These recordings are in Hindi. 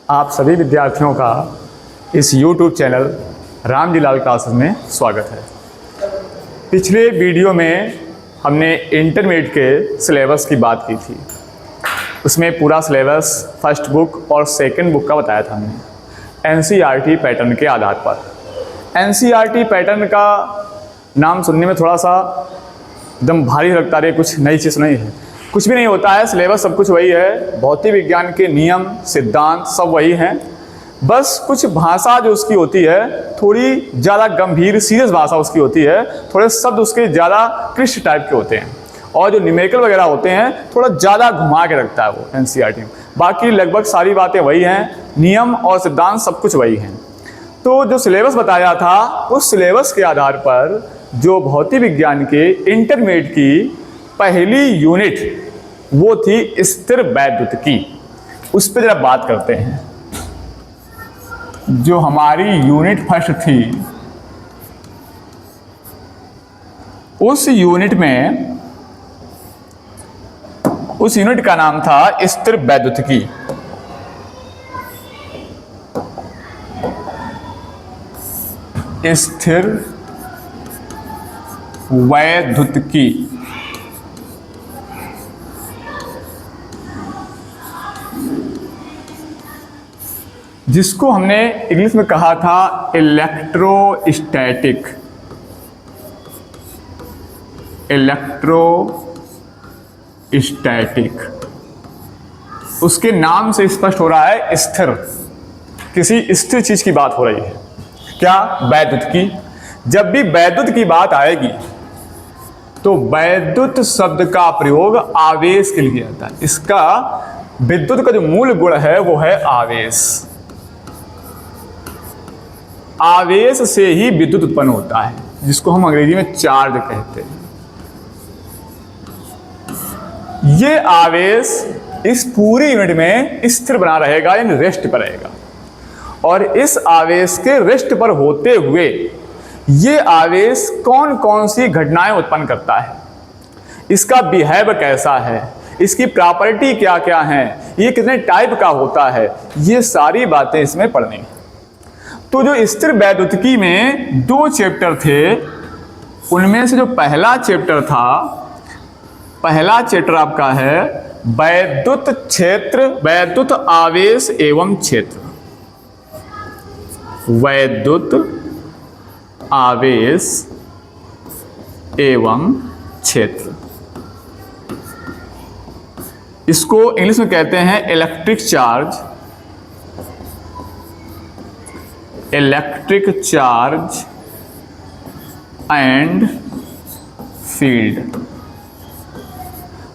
आप सभी विद्यार्थियों का इस YouTube चैनल राम जी लाल क्लासेस में स्वागत है। पिछले वीडियो में हमने इंटरमीडिएट के सिलेबस की बात की थी। उसमें पूरा सिलेबस फर्स्ट बुक और सेकंड बुक का बताया था हमने NCERT पैटर्न के आधार पर। NCERT पैटर्न का नाम सुनने में थोड़ा सा एकदम भारी लगता है, कुछ नई चीज़ नहीं है। कुछ भी नहीं होता है, सिलेबस सब कुछ वही है, भौतिक विज्ञान के नियम सिद्धांत सब वही हैं। बस कुछ भाषा जो उसकी होती है थोड़ी ज़्यादा गंभीर सीरियस भाषा उसकी होती है, थोड़े शब्द उसके ज़्यादा क्लिष्ट टाइप के होते हैं, और जो न्यूमेरिकल वगैरह होते हैं थोड़ा ज़्यादा घुमा के रखता है वो NCERT में। बाकी लगभग सारी बातें वही हैं, नियम और सिद्धांत सब कुछ वही हैं। तो जो सिलेबस बताया था उस सिलेबस के आधार पर जो भौतिक विज्ञान के इंटरमीडिएट की पहली यूनिट वो थी स्थिर वैद्युतिकी, उस पर जरा बात करते हैं। जो हमारी यूनिट फर्स्ट थी उस यूनिट का नाम था स्थिर वैद्युतिकी। स्थिर वैद्युतिकी जिसको हमने इंग्लिश में कहा था इलेक्ट्रोस्टैटिक। उसके नाम से स्पष्ट हो रहा है स्थिर, किसी स्थिर चीज की बात हो रही है। क्या? वैद्युतिकी। जब भी वैद्युत की बात आएगी तो वैद्युत शब्द का प्रयोग आवेश के लिए आता है। इसका विद्युत का जो मूल गुण है वो है आवेश। आवेश से ही विद्युत उत्पन्न होता है, जिसको हम अंग्रेजी में चार्ज कहते हैं। ये आवेश इस पूरी यूनिट में स्थिर बना रहेगा, यानी रेस्ट पर रहेगा। और इस आवेश के रेस्ट पर होते हुए ये आवेश कौन कौन सी घटनाएं उत्पन्न करता है, इसका बिहेव कैसा है, इसकी प्रॉपर्टी क्या क्या है, ये कितने टाइप का होता है, ये सारी बातें इसमें पढ़नी है। तो जो स्थिर वैद्युतिकी में 2 चैप्टर थे, उनमें से जो पहला चैप्टर आपका है वैद्युत क्षेत्र, वैद्युत आवेश एवं क्षेत्र। वैद्युत आवेश एवं क्षेत्र, इसको इंग्लिश में कहते हैं इलेक्ट्रिक चार्ज एंड फील्ड।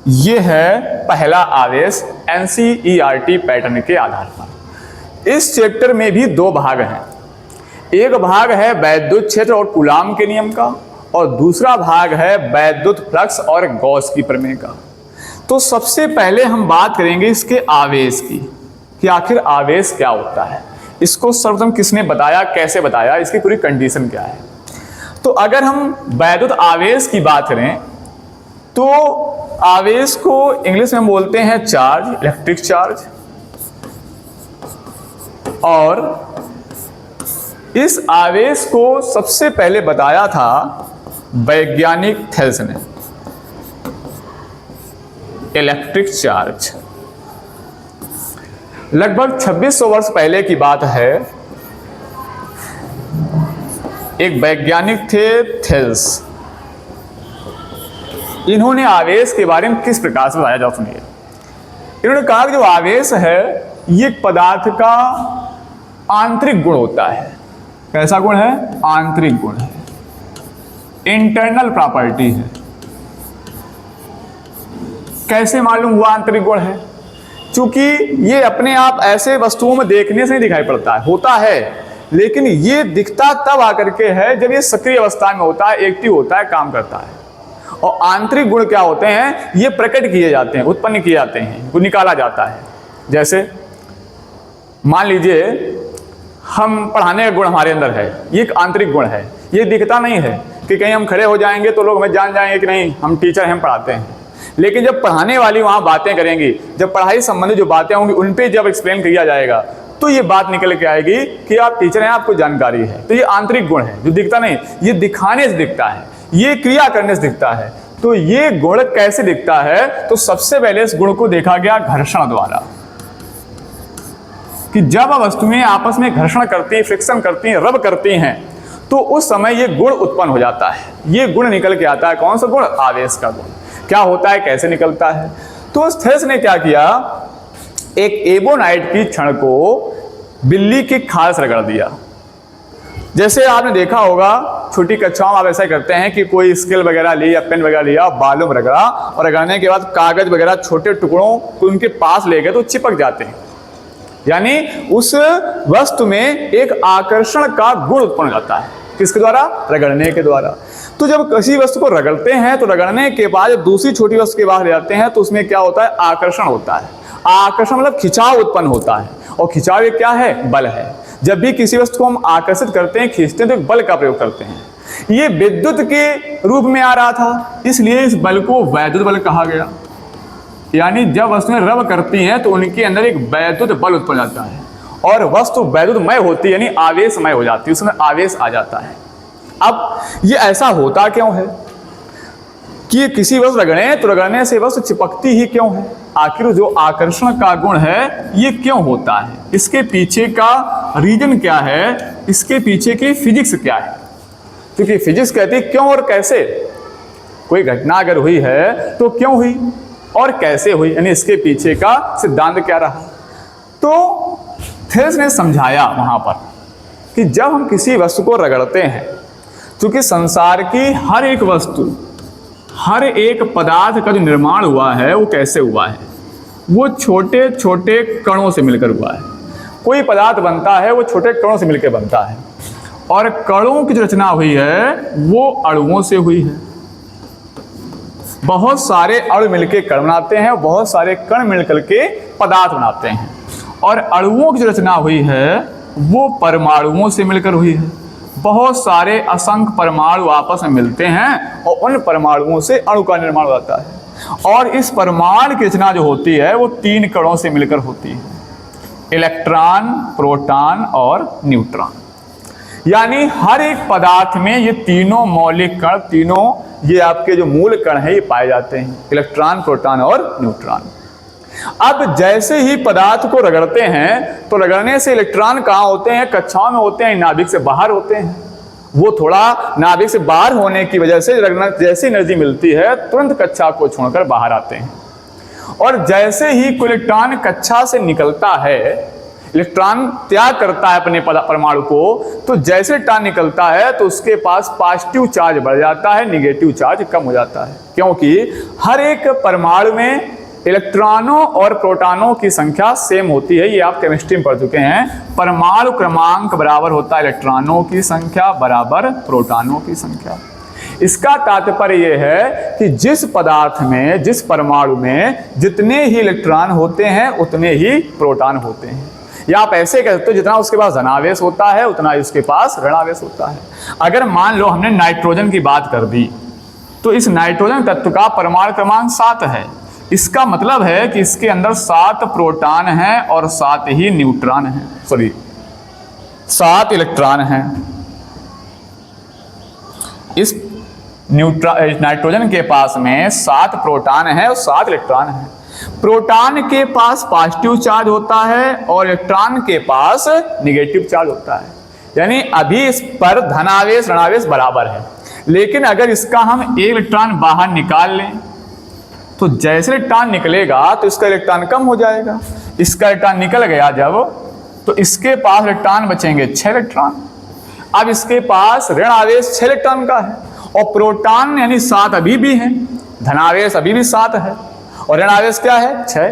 ये है पहला आवेश NCERT पैटर्न के आधार पर। इस चैप्टर में भी 2 भाग हैं। एक भाग है वैद्युत क्षेत्र और कूलाम के नियम का, और दूसरा भाग है वैद्युत फ्लक्स और गॉस की प्रमेय का। तो सबसे पहले हम बात करेंगे इसके आवेश की, कि आखिर आवेश क्या होता है, इसको सर्वप्रथम किसने बताया, कैसे बताया, इसकी पूरी कंडीशन क्या है। तो अगर हम वैद्युत आवेश की बात करें तो आवेश को इंग्लिश में बोलते हैं चार्ज, इलेक्ट्रिक चार्ज। और इस आवेश को सबसे पहले बताया था वैज्ञानिक थेल्स ने, इलेक्ट्रिक चार्ज। लगभग 2600 वर्ष पहले की बात है। एक वैज्ञानिक थे थेल्स। इन्होंने आवेश के बारे में किस प्रकार से बताया, जाओ सुनिए। इन्होंने कहा कि जो आवेश है ये पदार्थ का आंतरिक गुण होता है। कैसा गुण है? आंतरिक गुण है, इंटरनल प्रॉपर्टी है। कैसे मालूम हुआ आंतरिक गुण है? क्योंकि ये अपने आप ऐसे वस्तुओं में देखने से नहीं दिखाई पड़ता है, होता है, लेकिन ये दिखता तब आकर के है जब ये सक्रिय अवस्था में होता है, एक्टिव होता है, काम करता है। और आंतरिक गुण क्या होते हैं? ये प्रकट किए जाते हैं, उत्पन्न किए जाते हैं, वो निकाला जाता है। जैसे मान लीजिए हम पढ़ाने का गुण हमारे अंदर है, ये एक आंतरिक गुण है। ये दिखता नहीं है कि कहीं हम खड़े हो जाएंगे तो लोग हमें जान जाएंगे कि नहीं हम टीचर हैं, हम पढ़ाते हैं। लेकिन जब पढ़ाने वाली वहाँ बातें करेंगी, जब पढ़ाई संबंधी जो बातें होंगी उन पे जब एक्सप्लेन किया जाएगा तो ये बात निकल के आएगी कि आप टीचर हैं, आपको जानकारी है। तो ये आंतरिक गुण है जो दिखता नहीं, ये दिखाने से दिखता है, ये क्रिया करने से दिखता है। तो ये गुण कैसे दिखता है? तो सबसे पहले इस गुण को देखा गया घर्षण द्वारा, कि जब वस्तुएं आपस में घर्षण करती हैं, फ्रिक्शन करती हैं, रब करती हैं, तो उस समय ये गुण उत्पन्न हो जाता है। ये गुण निकल के आता है। कौन सा गुण? आवेश का गुण। क्या होता है, कैसे निकलता है? तो उस थेरेस ने क्या किया, एक एबोनाइट की छड़ को बिल्ली की खाल से रगड़ दिया। जैसे आपने देखा होगा छोटी कक्षाओं में आप ऐसा करते हैं कि कोई स्केल वगैरह ली या पेन वगैरह लिया, बालों में रगड़ा, और रगड़ने के बाद कागज वगैरह छोटे टुकड़ों को उनके पास ले गए तो चिपक जाते हैं, यानी उस वस्तु में एक आकर्षण का गुण उत्पन्न हो जाता है। किसके द्वारा? रगड़ने के द्वारा। तो जब किसी वस्तु को रगड़ते हैं तो रगड़ने के बाद दूसरी छोटी वस्तु के बाहर ले जाते हैं तो उसमें क्या होता है? आकर्षण होता है। आकर्षण मतलब खिंचाव उत्पन्न होता है, और खिंचाव ये क्या है? बल है। जब भी किसी वस्तु को हम आकर्षित करते हैं, खींचते हैं, तो एक बल का प्रयोग करते हैं। ये विद्युत के रूप में आ रहा था, इसलिए इस बल को वैद्युत बल कहा गया। यानी जब वस्तुएं रब करती हैं तो उनके अंदर एक वैद्युत बल उत्पन्न जाता है, और वस्तु वैद्युतमय होती है, यानी आवेशमय हो जाती है, उसमें आवेश आ जाता है। अब ये ऐसा होता क्यों है कि किसी वस्तु रगड़े तो रगड़ने से वस्तु चिपकती ही क्यों है? आखिर जो आकर्षण का गुण है ये क्यों होता है? इसके पीछे का रीजन क्या है? इसके पीछे की फिजिक्स क्या है? क्योंकि फिजिक्स कहती है क्यों और कैसे। कोई घटना अगर हुई है तो क्यों हुई और कैसे हुई, यानी इसके पीछे का सिद्धांत क्या रहा। तो थेरेस ने समझाया वहां पर कि जब हम किसी वस्तु को रगड़ते हैं, क्योंकि संसार की हर एक वस्तु, हर एक पदार्थ का जो निर्माण हुआ है वो कैसे हुआ है? वो छोटे छोटे कणों से मिलकर हुआ है। कोई पदार्थ बनता है वो छोटे कणों से मिलकर बनता है, और कणों की जो रचना हुई है वो अणुओं से हुई है। बहुत सारे अणु मिलकर कण बनाते हैं, और बहुत सारे कण मिलकर के पदार्थ बनाते हैं। और अणुओं की जो रचना हुई है वो परमाणुओं से मिलकर हुई है। बहुत सारे असंख्य परमाणु आपस में मिलते हैं और उन परमाणुओं से अणु का निर्माण होता है। और इस परमाणु की रचना जो होती है वो 3 कणों से मिलकर होती है, इलेक्ट्रॉन, प्रोटॉन और न्यूट्रॉन। यानी हर एक पदार्थ में ये तीनों मौलिक कण, तीनों ये आपके जो मूल कण हैं ये पाए जाते हैं, इलेक्ट्रॉन, प्रोटॉन और न्यूट्रॉन। अब जैसे ही पदार्थ को रगड़ते हैं तो रगड़ने से इलेक्ट्रॉन कहाँ होते हैं? कक्षाओं में होते हैं, नाभिक से बाहर होते हैं। वो थोड़ा नाभिक से बाहर होने की वजह से रगड़ना, जैसी एनर्जी मिलती है तुरंत कक्षा को छोड़कर बाहर आते हैं। और जैसे ही कोई इलेक्ट्रॉन कक्षा से निकलता है, इलेक्ट्रॉन त्याग करता है अपने परमाणु को, तो जैसे इलेक्ट्रॉन निकलता है तो उसके पास पॉजिटिव चार्ज बढ़ जाता है, निगेटिव चार्ज कम हो जाता है। क्योंकि हर एक परमाणु में इलेक्ट्रॉनों और प्रोटॉनों की संख्या सेम होती है। ये आप केमिस्ट्री में पढ़ चुके हैं। परमाणु क्रमांक बराबर होता है इलेक्ट्रॉनों की संख्या बराबर प्रोटॉनों की संख्या। इसका तात्पर्य यह है कि जिस पदार्थ में, जिस परमाणु में जितने ही इलेक्ट्रॉन होते हैं उतने ही प्रोटॉन होते हैं। या आप ऐसे कह सकते हो जितना उसके पास धनावेश होता है उतना ही उसके पास ऋणावेश होता है। अगर मान लो हमने नाइट्रोजन की बात कर दी, तो इस नाइट्रोजन तत्व का परमाणु क्रमांक 7 है। इसका मतलब है कि इसके अंदर 7 प्रोटॉन हैं और 7 ही न्यूट्रॉन हैं, 7 इलेक्ट्रॉन हैं। इस नाइट्रोजन के पास में 7 प्रोटॉन हैं और 7 इलेक्ट्रॉन हैं। प्रोटॉन के पास पॉजिटिव चार्ज होता है और इलेक्ट्रॉन के पास निगेटिव चार्ज होता है। यानी अभी इस पर धनावेश ऋणावेश बराबर है। लेकिन अगर इसका हम एक इलेक्ट्रॉन बाहर निकाल लें तो जैसे इलेक्ट्रॉन निकलेगा तो इसका इलेक्ट्रॉन कम हो जाएगा। इसका इलेक्ट्रॉन निकल गया जब, तो इसके पास इलेक्ट्रॉन बचेंगे 6 इलेक्ट्रॉन। अब इसके पास ऋण आवेश 6 इलेक्ट्रॉन का है और प्रोटॉन यानी 7 अभी भी हैं, धनावेश अभी भी 7 है और ऋण आवेश क्या है 6।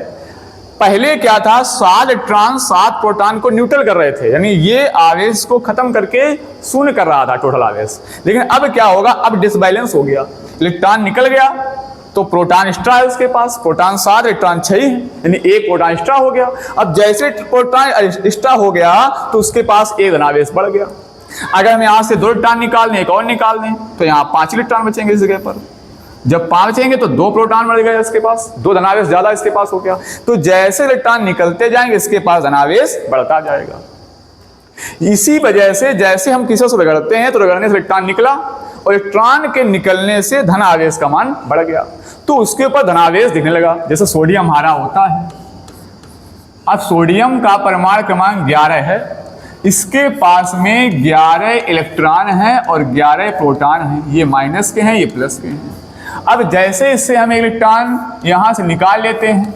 पहले क्या था, 7 इलेक्ट्रॉन 7 प्रोटॉन को न्यूट्रल कर रहे थे, यानी ये आवेश को खत्म करके शून्य कर रहा था टोटल आवेश। लेकिन अब क्या होगा, अब डिसबैलेंस हो गया, इलेक्ट्रॉन निकल गया तो प्रोटॉन एक्स्ट्रा है उसके पास, प्रोटॉन 7 इलेक्ट्रॉन 6 ही है, यानी एक प्रोटॉन एक्स्ट्रा हो गया। अब जैसे प्रोटॉन एक्स्ट्रा हो गया तो उसके पास एक धनावेश बढ़ गया। अगर हम यहाँ से 2 इलेक्ट्रॉन निकाल दें, एक और निकाल दें, तो यहाँ 5 इलेक्ट्रॉन बचेंगे इस जगह पर। जब 5 बचेंगे तो 2 प्रोटॉन बढ़ गए इसके पास, 2 धनावेश ज्यादा इसके पास हो गया। तो जैसे इलेक्ट्रॉन निकलते जाएंगे इसके पास धनावेश बढ़ता जाएगा। इसी वजह से जैसे हम किसी से रगड़ते हैं तो रगड़ने से इलेक्ट्रॉन निकला और इलेक्ट्रॉन के निकलने से धन आवेश का मान बढ़ गया, तो उसके ऊपर धनावेश दिखने लगा। जैसे सोडियम हरा होता है, अब सोडियम का परमाणु क्रमांक 11 है, इसके पास में 11 इलेक्ट्रॉन हैं और 11 प्रोटॉन हैं, ये माइनस के हैं ये प्लस के हैं। अब जैसे इससे हम इलेक्ट्रॉन यहां से निकाल लेते हैं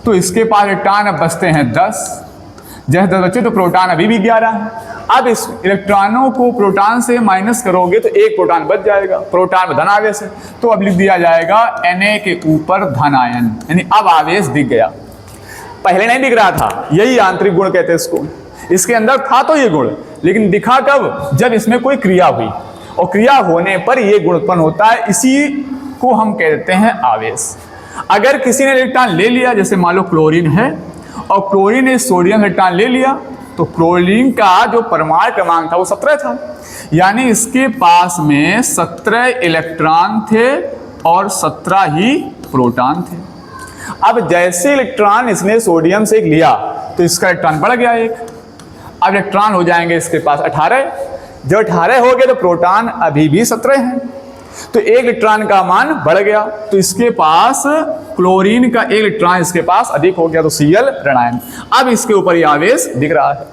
तो इसके पास इलेक्ट्रॉन अब बचते हैं 10, जैसे 10 बचे तो प्रोटॉन अभी भी 11 है। अब इस इलेक्ट्रॉनों को प्रोटॉन से माइनस करोगे तो एक प्रोटॉन बच जाएगा, प्रोटॉन में धन आवेश है, तो अब लिख दिया जाएगा Na के ऊपर धन आयन, यानी अब आवेश दिख गया। पहले नहीं दिख रहा था, यही आंतरिक गुण कहते हैं इसको। इसके अंदर था तो ये गुण, लेकिन दिखा कब? जब इसमें कोई क्रिया हुई, और क्रिया होने पर ये गुण उत्पन्न होता है, इसी को हम कहते हैं आवेश। अगर किसी ने इलेक्ट्रॉन ले लिया, जैसे मान लो क्लोरीन है और क्लोरीन ने सोडियम इलेक्ट्रॉन ले लिया, तो क्लोरीन का जो परमाणु क्रमांक था वो 17 था, यानी इसके पास में 17 इलेक्ट्रॉन थे और 17 ही प्रोटॉन थे। अब जैसे इलेक्ट्रॉन इसने सोडियम से एक लिया तो इसका इलेक्ट्रॉन बढ़ गया एक, अब इलेक्ट्रॉन हो जाएंगे इसके पास 18। जब 18 हो गए तो प्रोटॉन अभी भी 17 हैं, तो एक इलेक्ट्रॉन का मान बढ़ गया, तो इसके पास क्लोरीन का एक इलेक्ट्रॉन इसके पास अधिक हो गया, तो Cl ऋणायन। अब इसके ऊपर ये आवेश दिख रहा है।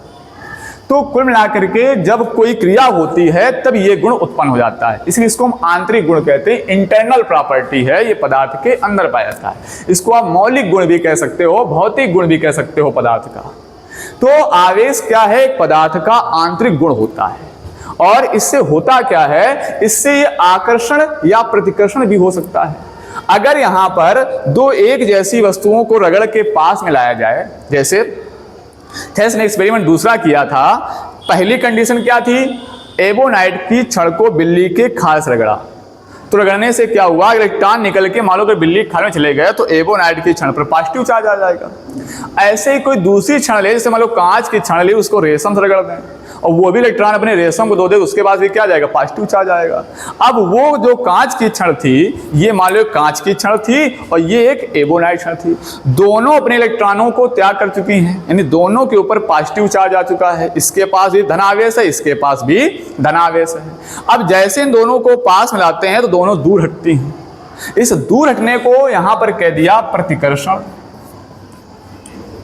तो कुल मिलाकर के जब कोई क्रिया होती है तब ये गुण उत्पन्न हो जाता है, इसलिए इसको हम आंतरिक गुण कहते हैं। इंटरनल प्रॉपर्टी है, ये पदार्थ के अंदर पाया जाता है। इसको आप मौलिक गुण भी कह सकते हो, भौतिक गुण भी कह सकते हो पदार्थ का। तो आवेश क्या है? एक पदार्थ का आंतरिक गुण होता है, और इससे होता क्या है? इससे ये आकर्षण या प्रतिकर्षण भी हो सकता है। अगर यहां पर दो एक जैसी वस्तुओं को रगड़ के पास में लाया जाए, जैसे थेल्स ने एक्सपेरिमेंट दूसरा किया था, पहली कंडीशन क्या थी? एबोनाइट की छड़ को बिल्ली के खाल से रगड़ा, तो रगड़ने से क्या हुआ? इलेक्ट्रॉन निकल के मान लो अगर बिल्ली खाल में चले गए तो एबोनाइट की छड़ पर पॉजिटिव चार्ज आ जाएगा। ऐसे ही कोई दूसरी छड़ ले, जैसे मान लो कांच की छड़ ले, उसको रेशम से रगड़ दें और वो भी इलेक्ट्रॉन अपने रेशम को दो दे, उसके बाद भी क्या जाएगा? पॉजिटिव चार्ज आएगा। अब वो जो कांच की छड़ थी, ये मान लो कांच की छड़ थी और ये एक एबोनाइट छड़ थी, दोनों अपने इलेक्ट्रॉनों को त्याग कर चुकी हैं, यानी दोनों के ऊपर पॉजिटिव चार्ज आ चुका है। इसके पास भी धनावेश है, इसके पास भी धनावेश है। अब जैसे इन दोनों को पास मिलाते हैं तो दोनों दूर हटती हैं। इस दूर हटने को यहां पर कह दिया प्रतिकर्षण।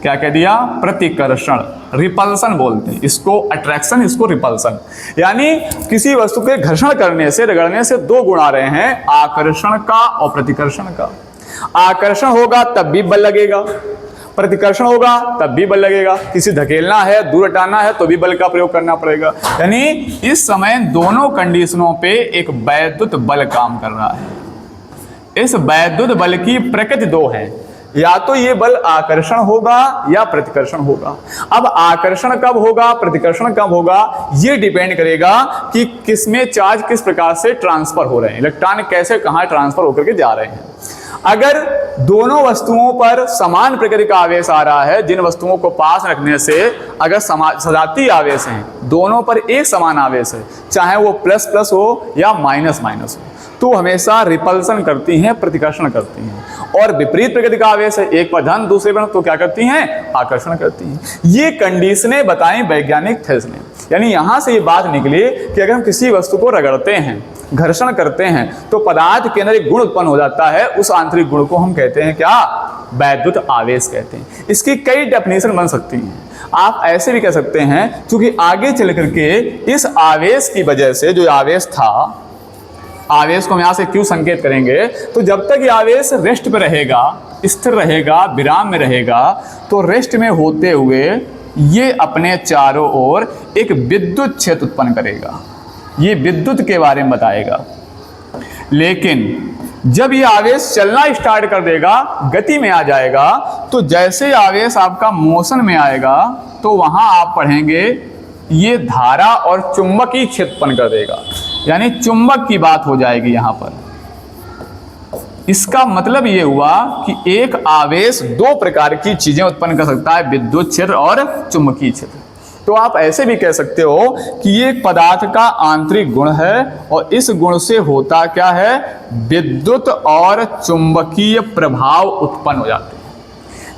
क्या कह दिया? प्रतिकर्षण। रिपल्सन बोलते हैं इसको, अट्रैक्शन, इसको रिपल्सन। यानी किसी वस्तु के घर्षण करने से, रगड़ने से दो गुण आ रहे हैं, आकर्षण का और प्रतिकर्षण का। आकर्षण होगा तब भी बल लगेगा, प्रतिकर्षण होगा तब भी बल लगेगा। किसी धकेलना है, दूर हटाना है तो भी बल का प्रयोग करना पड़ेगा। यानी इस समय दोनों कंडीशनों पे एक वैद्युत बल काम कर रहा है। इस वैद्युत बल की प्रकृति दो है, या तो ये बल आकर्षण होगा या प्रतिकर्षण होगा। अब आकर्षण कब होगा, प्रतिकर्षण कब होगा, ये डिपेंड करेगा कि किसमें चार्ज किस प्रकार से ट्रांसफर हो रहे हैं, इलेक्ट्रॉन कैसे कहां ट्रांसफर होकर के जा रहे हैं। अगर दोनों वस्तुओं पर समान प्रकृति का आवेश आ रहा है, जिन वस्तुओं को पास रखने से अगर सजातीय आवेश हैं, दोनों पर एक समान आवेश है, चाहे वो प्लस प्लस हो या माइनस माइनस हो, तो हमेशा रिपल्सन करती हैं, प्रतिकर्षण करती हैं। और विपरीत प्रकृति का आवेश है, एक पर धन दूसरे पर, तो क्या करती हैं? आकर्षण करती हैं। ये कंडीशनें बताएं वैज्ञानिक थेल्स ने। यानी यहां से ये बात निकली कि अगर हम किसी वस्तु को रगड़ते हैं, घर्षण करते हैं, तो पदार्थ के अंदर एक गुण उत्पन्न हो जाता है। उस आंतरिक गुण को हम कहते हैं क्या? वैद्युत आवेश कहते हैं। इसकी कई डेफिनेशन बन सकती हैं। आप ऐसे भी कह सकते हैं, क्योंकि आगे चल करके इस आवेश की वजह से, जो आवेश था, आवेश को हम यहां से क्यों संकेत करेंगे, तो जब तक ये आवेश रेस्ट पे रहेगा, स्थिर रहेगा, विराम में रहेगा, तो रेस्ट में होते हुए ये अपने चारों ओर एक विद्युत क्षेत्र उत्पन्न करेगा। ये विद्युत के बारे में बताएगा। लेकिन जब ये आवेश चलना स्टार्ट कर देगा, गति में आ जाएगा, तो जैसे आवेश आपका मोशन में आएगा तो वहां आप पढ़ेंगे ये धारा और चुंबकीय क्षेत्र उत्पन्न कर देगा, यानी चुंबक की बात हो जाएगी यहां पर। इसका मतलब ये हुआ कि एक आवेश दो प्रकार की चीजें उत्पन्न कर सकता है, विद्युत क्षेत्र और चुंबकीय क्षेत्र। तो आप ऐसे भी कह सकते हो कि ये एक पदार्थ का आंतरिक गुण है और इस गुण से होता क्या है, विद्युत और चुंबकीय प्रभाव उत्पन्न हो जाते हैं।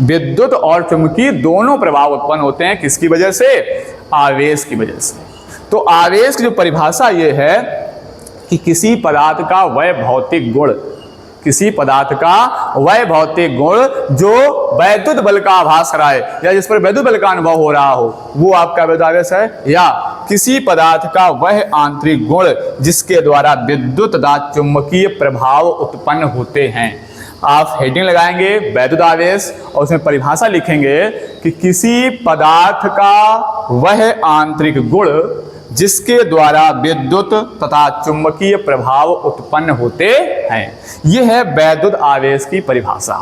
विद्युत और चुंबकीय दोनों प्रभाव उत्पन्न होते हैं किसकी वजह से, आवेश की वजह से। तो आवेश की जो परिभाषा ये है कि किसी पदार्थ का वह भौतिक गुण, किसी पदार्थ का वह भौतिक गुण जो वैद्युत बल का आभास कराए या जिस पर वैद्युत बल का अनुभव हो रहा हो, वो आपका वैद्युत आवेश है। या किसी पदार्थ का वह आंतरिक गुण जिसके द्वारा विद्युत तथा चुंबकीय प्रभाव उत्पन्न होते हैं। आप हेडिंग लगाएंगे वैद्युत आवेश और उसमें परिभाषा लिखेंगे कि किसी पदार्थ का वह आंतरिक गुण जिसके द्वारा विद्युत तथा चुंबकीय प्रभाव उत्पन्न होते हैं। यह है वैद्युत आवेश की परिभाषा।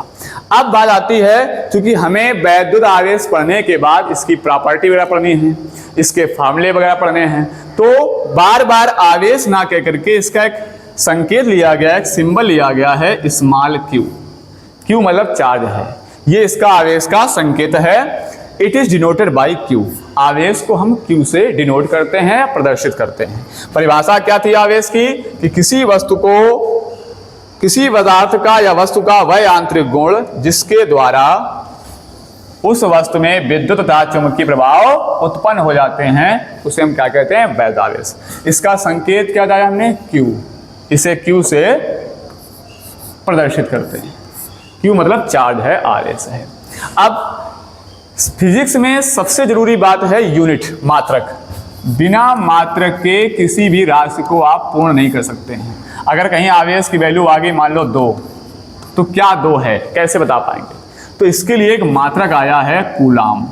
अब बात आती है, क्योंकि हमें वैद्युत आवेश पढ़ने के बाद इसकी प्रॉपर्टी वगैरह पढ़नी है, इसके फार्मूले वगैरह पढ़ने हैं, तो बार बार आवेश ना कह करके इसका एक संकेत लिया गया, एक सिंबल लिया गया है स्मॉल क्यू। क्यू मतलब चार्ज है, ये इसका आवेश का संकेत है। It is denoted by Q. आवेश को हम क्यू से डिनोट करते हैं, प्रदर्शित करते हैं। परिभाषा क्या थी आवेश की, कि किसी वस्तु को, किसी पदार्थ का या वस्तु का वह आंतरिक गुण जिसके द्वारा उस वस्तु में विद्युत तथा चुंबकीय प्रभाव उत्पन्न हो जाते हैं, उसे हम क्या कहते हैं, वैद्युत आवेश। इसका संकेत क्या दिया हमने, क्यू। इसे क्यू से प्रदर्शित करते हैं। क्यू मतलब चार्ज है, आवेश है। अब फिजिक्स में सबसे जरूरी बात है यूनिट, मात्रक। बिना मात्रक के किसी भी राशि को आप पूर्ण नहीं कर सकते हैं। अगर कहीं आवेश की वैल्यू आ गई मान लो 2, तो क्या 2 है, कैसे बता पाएंगे? तो इसके लिए एक मात्रक आया है कूलाम।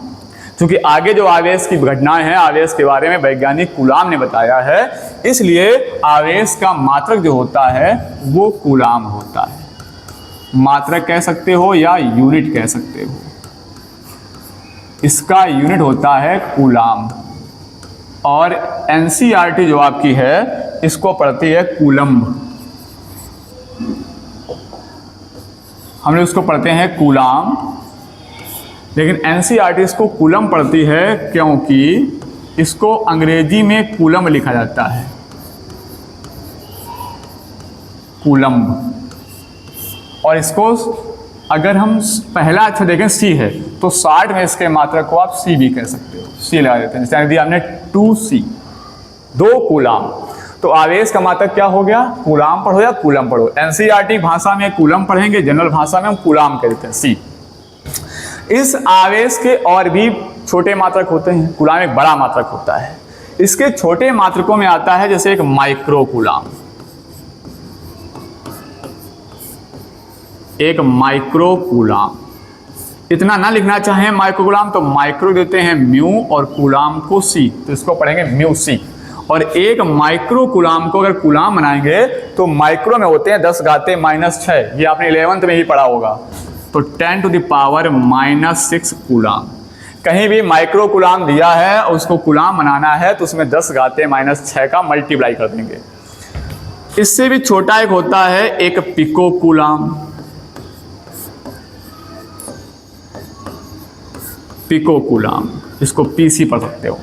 क्योंकि आगे जो आवेश की घटनाएं हैं, आवेश के बारे में वैज्ञानिक कूलाम ने बताया है, इसलिए आवेश का मात्रक जो होता है वो कूलाम होता है। मात्रक कह सकते हो या यूनिट कह सकते हो। इसका यूनिट होता है कूलाम। और एनसीईआरटी जो आपकी है इसको पढ़ती है कूलम्ब। हमने उसको पढ़ते हैं कूलाम, लेकिन एनसीईआरटी इसको कूलम्ब पढ़ती है क्योंकि इसको अंग्रेजी में कूलम्ब लिखा जाता है, कूलम्ब। और इसको अगर हम पहला अक्षर देखें सी है तो 60 में इसके मात्रक को आप सी भी कह सकते हो, सी लगा देते हैं। जैसे दिया हमने 2C, 2 कूलाम। तो आवेश का मात्रक क्या हो गया, कूलाम पढ़ो या कूलम पढ़ो। एनसीईआरटी भाषा में कूलम पढ़ेंगे, जनरल भाषा में हम कूलाम कहते हैं, सी। इस आवेश के और भी छोटे मात्रक होते हैं। कूलाम एक बड़ा मात्रक होता है। इसके छोटे मात्रकों में आता है जैसे एक माइक्रो कूलाम, एक माइक्रो कूलाम। इतना ना लिखना चाहें माइक्रो कूलाम तो माइक्रो देते हैं म्यू और कूलाम को सी, तो इसको पढ़ेंगे म्यू सी। और एक माइक्रो कूलाम को अगर कूलाम बनाएंगे तो माइक्रो में होते हैं 10⁻⁻⁶। ये आपने 11th में ही पढ़ा होगा। तो 10⁻⁻⁶ कूलाम। कहीं भी माइक्रो कूलाम दिया है और उसको कूलाम बनाना है तो उसमें 10⁻⁶ का मल्टीप्लाई कर देंगे। इससे भी छोटा एक होता है एक पिको कूलाम, पिको कूलाम, इसको पीसी पढ़ सकते हो।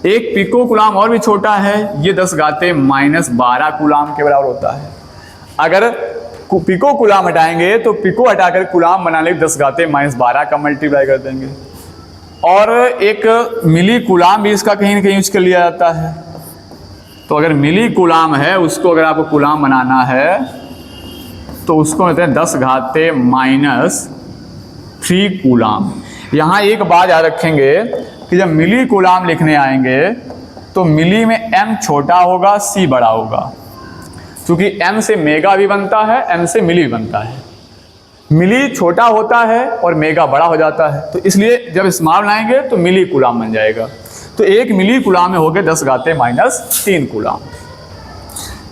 एक पिको कूलाम और भी छोटा है, ये 10⁻⁻12 कूलाम के बराबर होता है। अगर पिको कूलाम हटाएंगे तो पिको हटाकर कूलाम बनाने के 10⁻12 का मल्टीप्लाई कर देंगे। और एक मिली कूलाम भी इसका कहीं ना कहीं यूज कर लिया जाता है। तो अगर मिली कूलाम है उसको अगर आपको कूलाम बनाना है तो उसको कहते हैं 10⁻³ कूलाम। यहाँ एक बात याद रखेंगे कि जब मिली कूलाम लिखने आएंगे तो मिली में m छोटा होगा, c बड़ा होगा। क्योंकि m से मेगा भी बनता है, m से मिली भी बनता है। मिली छोटा होता है और मेगा बड़ा हो जाता है, तो इसलिए जब स्मॉल लाएंगे तो मिली कूलाम बन जाएगा। तो एक मिली कूलाम में हो गए 10⁻³ कूलाम।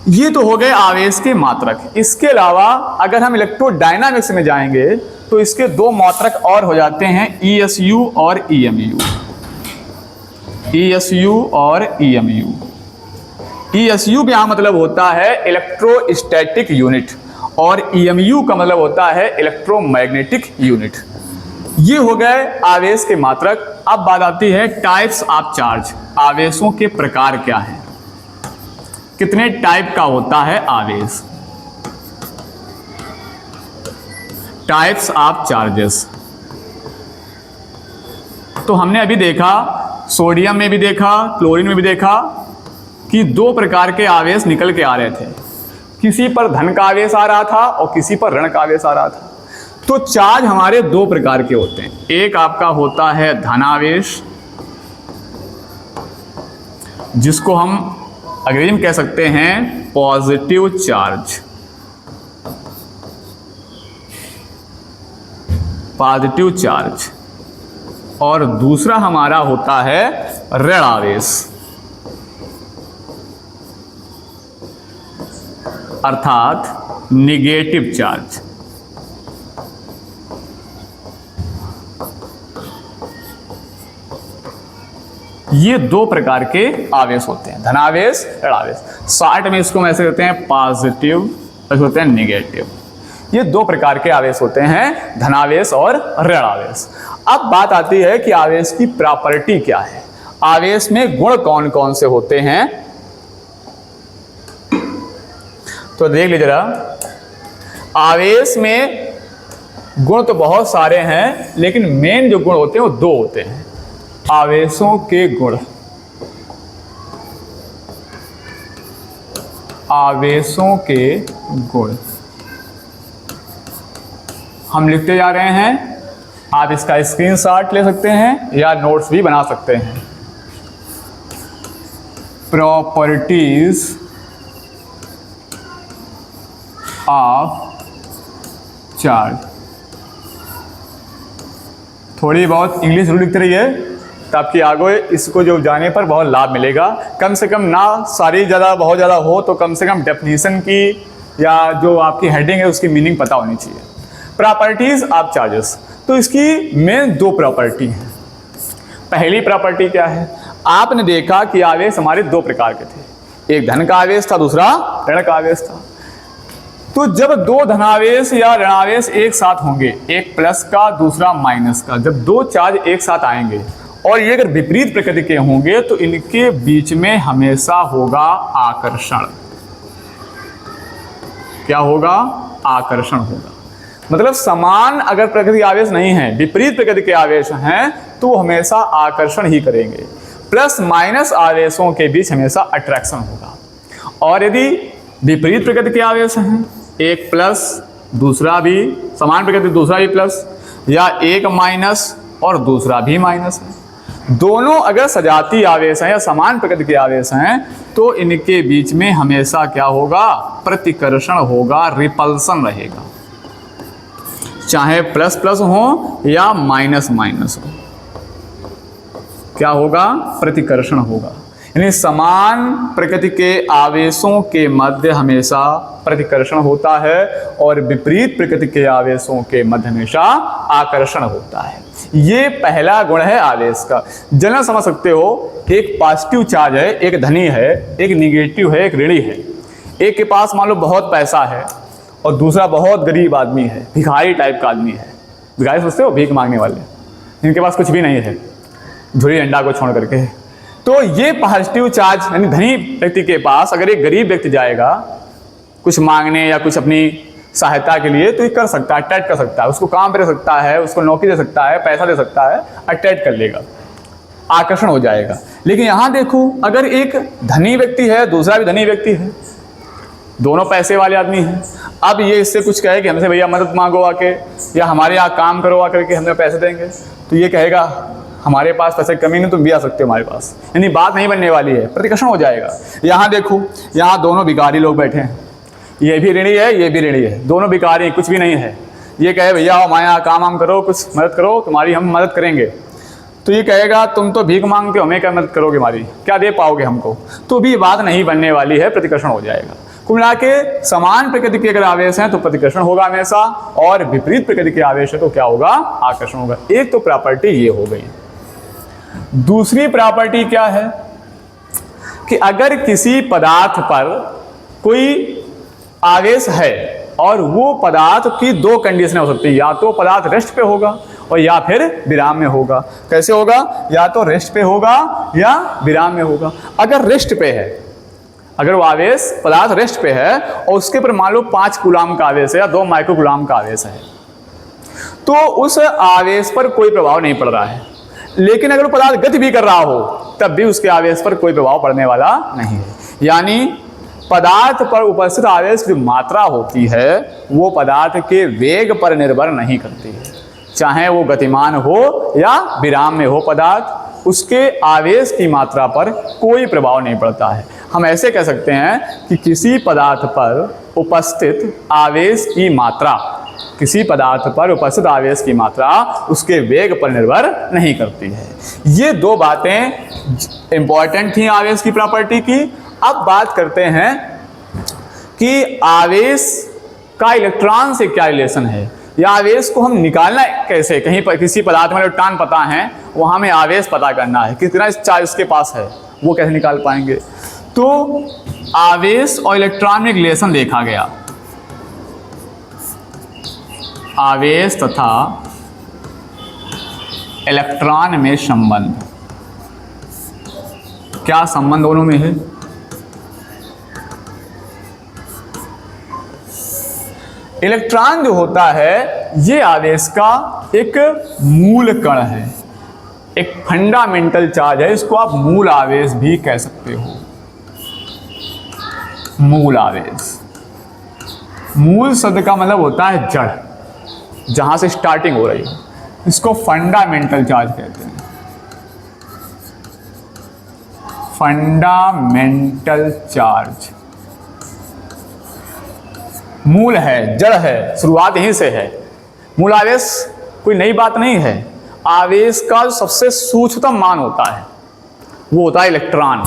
ये तो हो गए आवेश के मात्रक। इसके अलावा अगर हम इलेक्ट्रोडायनामिक्स में जाएंगे तो इसके 2 मात्रक और हो जाते हैं, ESU और EMU। ESU और EMU। ESU का मतलब होता है इलेक्ट्रोस्टैटिक यूनिट और EMU का मतलब होता है इलेक्ट्रोमैग्नेटिक यूनिट। ये हो गए आवेश के मात्रक। अब बात आती है टाइप्स ऑफ चार्ज, आवेशों के प्रकार क्या हैं, कितने टाइप का होता है आवेश। टाइप्स ऑफ चार्जेस, तो हमने अभी देखा, सोडियम में भी देखा, क्लोरीन में भी देखा कि दो प्रकार के आवेश निकल के आ रहे थे, किसी पर धन का आवेश आ रहा था और किसी पर ऋण का आवेश आ रहा था। तो चार्ज हमारे दो प्रकार के होते हैं, एक आपका होता है धनावेश, जिसको हम अंग्रेजी में कह सकते हैं पॉजिटिव चार्ज, पॉजिटिव चार्ज, और दूसरा हमारा होता है ऋण आवेश, अर्थात निगेटिव चार्ज। ये दो प्रकार के आवेश होते हैं, धनावेश, ऋणावेश। शॉर्ट में इसको हम ऐसे कहते हैं पॉजिटिव, ऐसे होते हैं निगेटिव। ये दो प्रकार के आवेश होते हैं, धनावेश और ऋणावेश। अब बात आती है कि आवेश की प्रॉपर्टी क्या है, आवेश में गुण कौन कौन से होते हैं। तो देख लीजिए जरा, आवेश में गुण तो बहुत सारे हैं, लेकिन मेन जो गुण होते हैं वो दो होते हैं। आवेशों के गुण, आवेशों के गुण हम लिखते जा रहे हैं। आप इसका स्क्रीनशॉट ले सकते हैं या नोट्स भी बना सकते हैं। प्रॉपर्टीज ऑफ चार्ज, थोड़ी बहुत इंग्लिश जरूर लिखते रहिए, तो आपकी आगे इसको जो जाने पर बहुत लाभ मिलेगा। कम से कम ना सारी ज़्यादा बहुत ज़्यादा हो तो कम से कम डेफिनेशन की या जो आपकी हेडिंग है उसकी मीनिंग पता होनी चाहिए। प्रॉपर्टीज ऑफ चार्जेस, तो इसकी मेन दो प्रॉपर्टी हैं। पहली प्रॉपर्टी क्या है, आपने देखा कि आवेश हमारे दो प्रकार के थे, एक धन का आवेश था, दूसरा ऋण का आवेश था। तो जब दो धनावेश या ऋणावेश एक साथ होंगे, एक प्लस का दूसरा माइनस का, जब दो चार्ज एक साथ आएंगे और ये अगर विपरीत प्रकृति के होंगे तो इनके बीच में हमेशा होगा आकर्षण। क्या होगा, आकर्षण होगा। मतलब समान अगर प्रकृति आवेश नहीं है, विपरीत प्रकृति के आवेश हैं, तो हमेशा आकर्षण ही करेंगे। प्लस माइनस आवेशों के बीच हमेशा अट्रैक्शन होगा। और यदि विपरीत प्रकृति के आवेश हैं, एक प्लस दूसरा भी, समान प्रकृति दूसरा भी प्लस, या एक माइनस और दूसरा भी माइनस है, दोनों अगर सजाती आवेश हैं या समान प्रकृति के आवेश हैं, तो इनके बीच में हमेशा क्या होगा, प्रतिकर्षण होगा, रिपल्सन रहेगा। चाहे प्लस प्लस हो या माइनस माइनस हो, क्या होगा, प्रतिकर्षण होगा। यानी समान प्रकृति के आवेशों के मध्य हमेशा प्रतिकर्षण होता है और विपरीत प्रकृति के आवेशों के मध्य हमेशा आकर्षण होता है। ये पहला गुण है आवेश का। जनरल समझ सकते हो, एक पॉजिटिव चार्ज है, एक धनी है, एक निगेटिव है, एक ऋणी है। एक के पास मान लो बहुत पैसा है और दूसरा बहुत गरीब आदमी है, भिखारी टाइप का आदमी है। भिखारी सोचते हो, भीख मांगने वाले, इनके पास कुछ भी नहीं है, धुरी अंडा को छोड़ करके। तो ये पॉजिटिव चार्ज यानी धनी व्यक्ति के पास अगर एक गरीब व्यक्ति जाएगा कुछ मांगने या कुछ अपनी सहायता के लिए, तो ये कर सकता है, अट्रैक्ट कर सकता है, उसको काम पे दे सकता है, उसको नौकरी दे सकता है, पैसा दे सकता है, अट्रैक्ट कर लेगा, आकर्षण हो जाएगा। लेकिन यहाँ देखो, अगर एक धनी व्यक्ति है, दूसरा भी धनी व्यक्ति है, दोनों पैसे वाले आदमी हैं, अब ये इससे कुछ कहे कि हमसे भैया मदद मांगो आके, या हमारे यहाँ काम करो आकर के हमें पैसे देंगे, तो ये कहेगा हमारे पास पैसे कमी नहीं, तुम भी आ सकते हो हमारे पास। यानी बात नहीं बनने वाली है, प्रतिकर्षण हो जाएगा। यहाँ देखो, यहाँ दोनों भिखारी लोग बैठे हैं, ये भी ऋणी है, ये भी ऋणी है, दोनों भिखारी, कुछ भी नहीं है। ये कहे भैया आओ हमारे यहाँ काम वाम करो, कुछ मदद करो, तुम्हारी हम मदद करेंगे। तो ये कहेगा तुम तो भीख मांगते हो, हमें क्या मदद करोगे, हमारी क्या दे पाओगे हमको। तो भी बात नहीं बनने वाली है, प्रतिकर्षण हो जाएगा। कुल मिला के समान प्रकृति के अगर आवेश हैं तो प्रतिकर्षण होगा हमेशा, और विपरीत प्रकृति के आवेश है तो क्या होगा, आकर्षण होगा। एक तो प्रॉपर्टी ये हो गई। दूसरी प्रॉपर्टी क्या है कि अगर किसी पदार्थ पर कोई आवेश है और वो पदार्थ की दो कंडीशन हो सकती है, या तो पदार्थ रेस्ट पे होगा और या फिर विराम में होगा। कैसे होगा? या तो रेस्ट पे होगा या विराम में होगा। अगर रेस्ट पे है, अगर वो आवेश पदार्थ रेस्ट पे है और उसके पर मान लो 5 कूलाम का आवेश है या 2 माइक्रो कूलाम का आवेश है, तो उस आवेश पर कोई प्रभाव नहीं पड़ रहा है। लेकिन अगर वो पदार्थ गति भी कर रहा हो तब भी उसके आवेश पर कोई प्रभाव पड़ने वाला नहीं है। यानी पदार्थ पर उपस्थित आवेश की जो मात्रा होती है वो पदार्थ के वेग पर निर्भर नहीं करती है। चाहे वो गतिमान हो या विराम में हो पदार्थ, उसके आवेश की मात्रा पर कोई प्रभाव नहीं पड़ता है। हम ऐसे कह सकते हैं कि किसी पदार्थ पर उपस्थित आवेश की मात्रा, किसी पदार्थ पर उपस्थित आवेश की मात्रा उसके वेग पर निर्भर नहीं करती है। ये दो बातें इंपॉर्टेंट थी आवेश की प्रॉपर्टी की। अब बात करते हैं कि आवेश का इलेक्ट्रॉन से क्या रिलेशन है, या आवेश को हम निकालना कैसे। कहीं पर किसी पदार्थ में इलेक्ट्रॉन पता है, वहां में आवेश पता करना है, कितना चार्ज उसके पास है, वो कैसे निकाल पाएंगे। तो आवेश और इलेक्ट्रॉन में एक रिलेशन देखा गया। आवेश तथा इलेक्ट्रॉन में संबंध, क्या संबंध दोनों में है? इलेक्ट्रॉन जो होता है ये आवेश का एक मूल कण है, एक फंडामेंटल चार्ज है। इसको आप मूल आवेश भी कह सकते हो। मूल आवेश, मूल शब्द का मतलब होता है जड़, जहां से स्टार्टिंग हो रही है। इसको फंडामेंटल चार्ज कहते हैं। फंडामेंटल चार्ज मूल है, जड़ है, शुरुआत यहीं से है। मूल आवेश कोई नई बात नहीं है। आवेश का सबसे सूक्ष्मतम मान होता है वो होता है इलेक्ट्रॉन।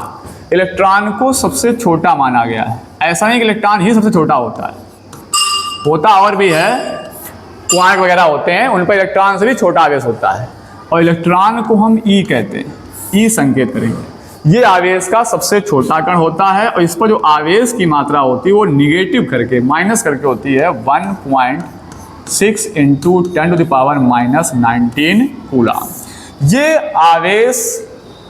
इलेक्ट्रॉन को सबसे छोटा माना गया है। ऐसा नहीं कि इलेक्ट्रॉन ही सबसे छोटा होता है, होता और भी है। क्वार्क वगैरह होते हैं, उन पर इलेक्ट्रॉन से भी छोटा आवेश होता है। और इलेक्ट्रॉन को हम ई कहते हैं, ई संकेत करेंगे। ये आवेश का सबसे छोटा कण होता है और इस पर जो आवेश की मात्रा होती है वो निगेटिव करके, माइनस करके होती है 1.6 इंटू 10⁻⁻19 कूलाम। ये आवेश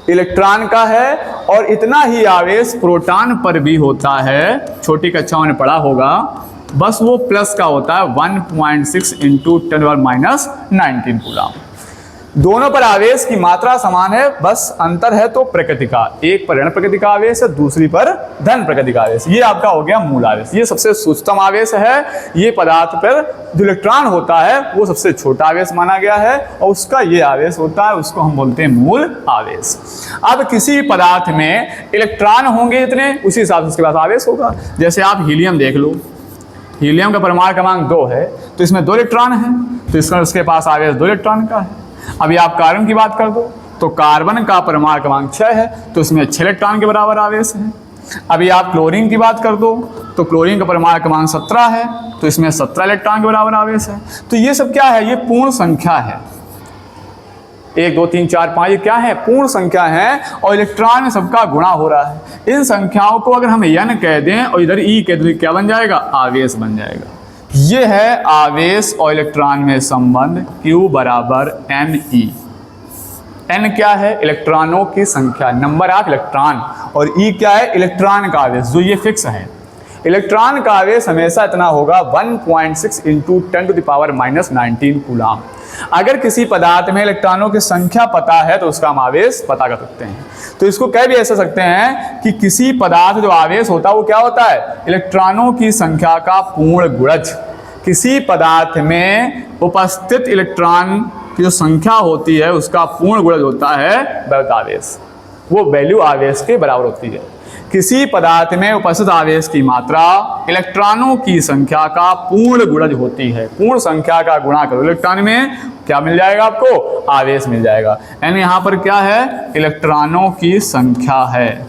इलेक्ट्रॉन का है और इतना ही आवेश प्रोटॉन पर भी होता है। छोटी कक्षाओं में पढ़ा होगा, बस वो प्लस का होता है 1.6 इंटू 10⁻⁻19 कूलाम। दोनों पर आवेश की मात्रा समान है, बस अंतर है तो प्रकृति का। एक पर ऋण प्रकृति का आवेश है, दूसरी पर धन प्रकृति का आवेश। ये आपका हो गया मूल आवेश। ये सबसे सूक्ष्मतम आवेश है। ये पदार्थ पर जो इलेक्ट्रॉन होता है वो सबसे छोटा आवेश माना गया है और उसका ये आवेश होता है, उसको हम बोलते हैं मूल आवेश। अब किसी पदार्थ में इलेक्ट्रॉन होंगे जितने, उसी हिसाब से उसके पास आवेश होगा। जैसे आप हीलियम देख लो, हीलियम का परमाणु क्रमांक 2 है तो इसमें 2 इलेक्ट्रॉन है, तो इसका उसके पास आवेश 2 इलेक्ट्रॉन का है। अभी आप कार्बन की बात कर दो तो कार्बन का परमाणु क्रमांक 6 है तो इसमें 6 इलेक्ट्रॉन के बराबर आवेश है। अभी आप क्लोरीन की बात कर दो तो क्लोरीन का परमाणु क्रमांक 17 है तो इसमें 17 इलेक्ट्रॉन के बराबर आवेश है। तो ये सब क्या है? ये पूर्ण संख्या है। 1 2 3 4 5 ये क्या है? पूर्ण संख्या है और इलेक्ट्रॉन में सबका गुणा हो रहा है। इन संख्याओं को अगर हम n कह दें और इधर e कह दें, क्या बन जाएगा? आवेश बन जाएगा। ये है आवेश और इलेक्ट्रॉन में संबंध Q बराबर Ne। n क्या है? इलेक्ट्रॉनों की संख्या, नंबर ऑफ इलेक्ट्रॉन, और E क्या है? इलेक्ट्रॉन का आवेश, जो ये फिक्स है। इलेक्ट्रॉन का आवेश हमेशा इतना होगा 1.6 इंटू 10⁻⁻19 कूलाम। अगर किसी पदार्थ में इलेक्ट्रॉनों की संख्या पता है तो उसका हम आवेश पता कर सकते हैं। तो इसको कह भी ऐसा सकते हैं कि किसी पदार्थ जो आवेश होता है वो क्या होता है? इलेक्ट्रॉनों की संख्या का पूर्ण गुणज। किसी पदार्थ में उपस्थित इलेक्ट्रॉन की जो संख्या होती है उसका पूर्ण गुणज होता है बल्क आवेश। वो वैल्यू आवेश के बराबर होती है। किसी पदार्थ में उपस्थित आवेश की मात्रा इलेक्ट्रॉनों की संख्या का पूर्ण गुणज होती है। पूर्ण संख्या का गुणा करो इलेक्ट्रॉन में, क्या मिल जाएगा आपको? आवेश मिल जाएगा। यानी यहाँ पर क्या है? इलेक्ट्रॉनों की संख्या है,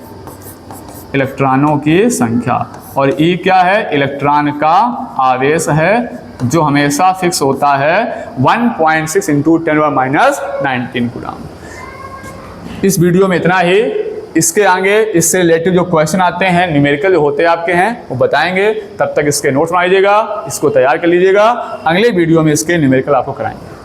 इलेक्ट्रॉनों की संख्या, और E क्या है? इलेक्ट्रॉन का आवेश है जो हमेशा फिक्स होता है 1.6 इंटू 10⁻⁻19 कूलाम। इस वीडियो में इतना ही। इसके आगे इससे रिलेटेड जो क्वेश्चन आते हैं, न्यूमेरिकल जो होते हैं आपके हैं, वो बताएंगे। तब तक इसके नोट्स बना लीजिएगा, इसको तैयार कर लीजिएगा। अगले वीडियो में इसके न्यूमेरिकल आपको कराएंगे।